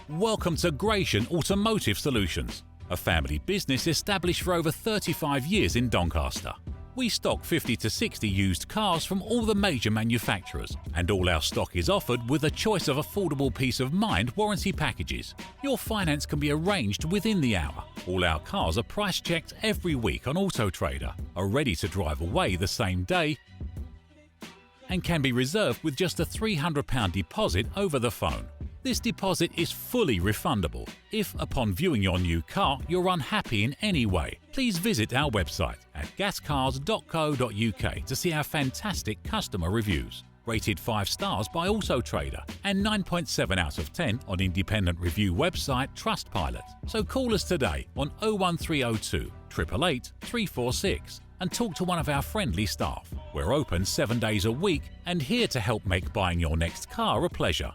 Welcome to Gratian Automotive Solutions, a family business established for over 35 years in Doncaster. We stock 50 to 60 used cars from all the major manufacturers, and all our stock is offered with a choice of affordable peace of mind warranty packages. Your finance can be arranged within the hour. All our cars are price checked every week on Auto Trader, are ready to drive away the same day, and can be reserved with just a £300 deposit over the phone. This deposit is fully refundable. If, upon viewing your new car, you're unhappy in any way, please visit our website at gascars.co.uk to see our fantastic customer reviews. Rated 5 stars by Auto Trader and 9.7 out of 10 on independent review website Trustpilot. So call us today on 01302 888 346 and talk to one of our friendly staff. We're open 7 days a week and here to help make buying your next car a pleasure.